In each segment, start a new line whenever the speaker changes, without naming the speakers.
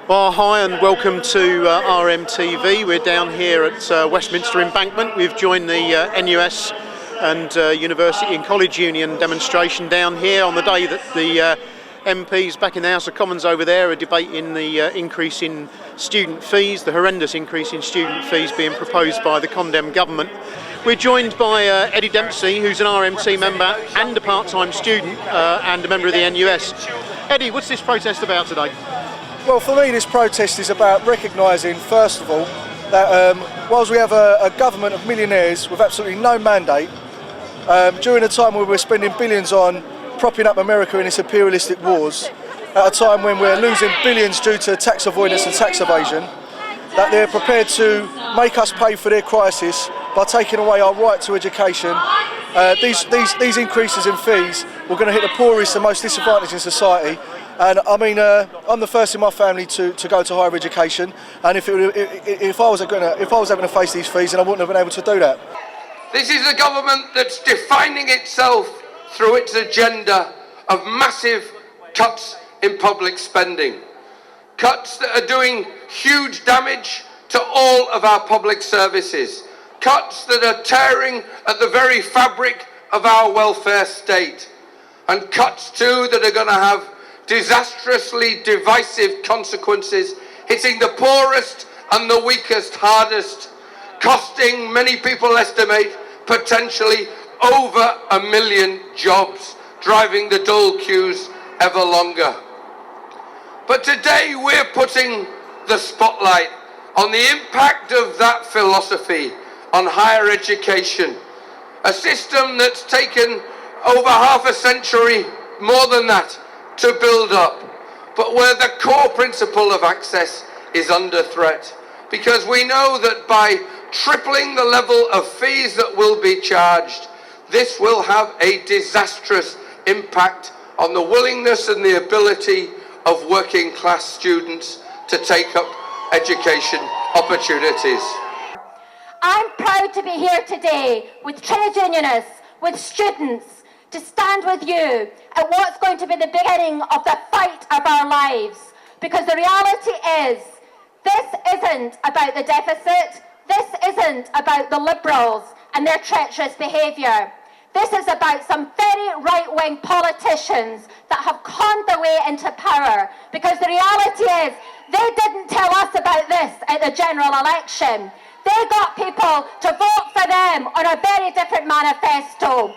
Well, hi and welcome to RMTV. We're down here at Westminster Embankment. We've joined the NUS and University and College Union demonstration down here on the day that the MPs back in the House of Commons over there are debating the increase in student fees, the horrendous increase in student fees being proposed by the Con-Dem government. We're joined by Eddie Dempsey, who's an RMT member and a part-time student and a member of the NUS. Eddie, what's this protest about today?
Well, for me, this protest is about recognising, first of all, that whilst we have a government of millionaires with absolutely no mandate, during a time where we're spending billions on propping up America in its imperialistic wars, at a time when we're losing billions due to tax avoidance and tax evasion, that they're prepared to make us pay for their crisis by taking away our right to education. These increases in fees were going to hit the poorest and most disadvantaged in society. And I mean, I'm the first in my family to go to higher education, and if I was having to face these fees, then I wouldn't have been able to do that.
This is a government that's defining itself through its agenda of massive cuts in public spending. Cuts that are doing huge damage to all of our public services. Cuts that are tearing at the very fabric of our welfare state. And cuts too that are going to have disastrously divisive consequences, hitting the poorest and the weakest hardest, costing, many people estimate, potentially over 1 million jobs, driving the dole queues ever longer. But today we're putting the spotlight on the impact of that philosophy on higher education, a system that's taken over half a century, more than that, to build up, but where the core principle of access is under threat. Because we know that by tripling the level of fees that will be charged, this will have a disastrous impact on the willingness and the ability of working class students to take up education opportunities.
I'm proud to be here today with trade unionists, with students, to stand with you at what's going to be the beginning of the fight of our lives. Because the reality is, this isn't about the deficit, this isn't about the Liberals and their treacherous behaviour. This is about some very right-wing politicians that have conned their way into power. Because the reality is, they didn't tell us about this at the general election. They got people to vote for them on a very different manifesto.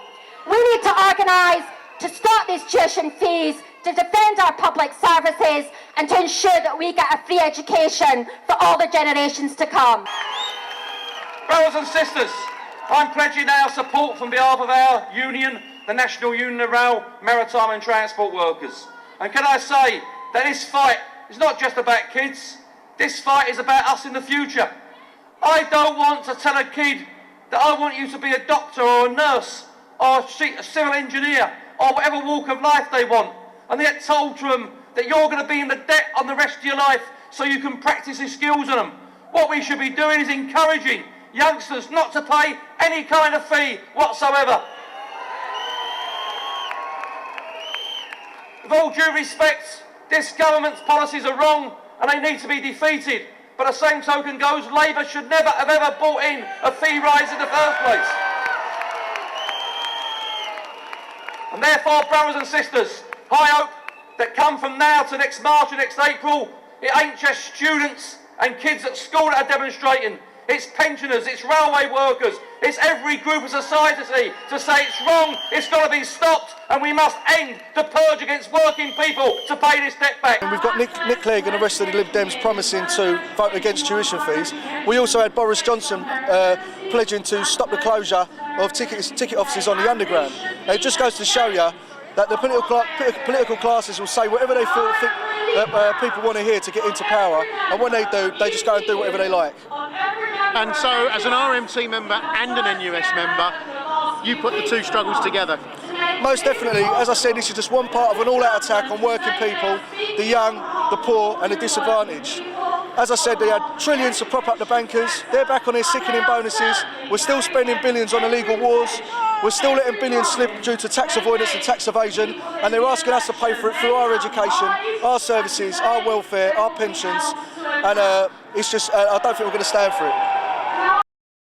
We need to organise to stop these tuition fees, to defend our public services and to ensure that we get a free education for all the generations to come.
Brothers and sisters, I'm pledging our support from behalf of our union, the National Union of Rail, Maritime and Transport Workers. And can I say that this fight is not just about kids, this fight is about us in the future. I don't want to tell a kid that I want you to be a doctor or a nurse or a civil engineer or whatever walk of life they want, and they get told to them that you're going to be in the debt on the rest of your life so you can practice your skills on them. What we should be doing is encouraging youngsters not to pay any kind of fee whatsoever. With all due respect, this government's policies are wrong and they need to be defeated. But the same token goes, Labour should never have ever brought in a fee rise in the first place. And therefore, brothers and sisters, I hope that come from now to next March and next April, it ain't just students and kids at school that are demonstrating. It's pensioners, it's railway workers, it's every group of society to say it's wrong, it's got to be stopped, and we must end the purge against working people to pay this debt back.
And we've got Nick Clegg and the rest of the Lib Dems promising to vote against tuition fees. We also had Boris Johnson pledging to stop the closure of ticket offices on the underground. It just goes to show you that the political classes will say whatever they think that people want to hear to get into power, and when they do, they just go and do whatever they like.
And so, as an RMT member and an NUS member, you put the two struggles together.
Most definitely. As I said, this is just one part of an all-out attack on working people, the young, the poor and the disadvantaged. As I said, they had trillions to prop up the bankers. They're back on their sickening bonuses. We're still spending billions on illegal wars. We're still letting billions slip due to tax avoidance and tax evasion, and they're asking us to pay for it through our education, our services, our welfare, our pensions, and it's just, I don't think we're going to stand for it.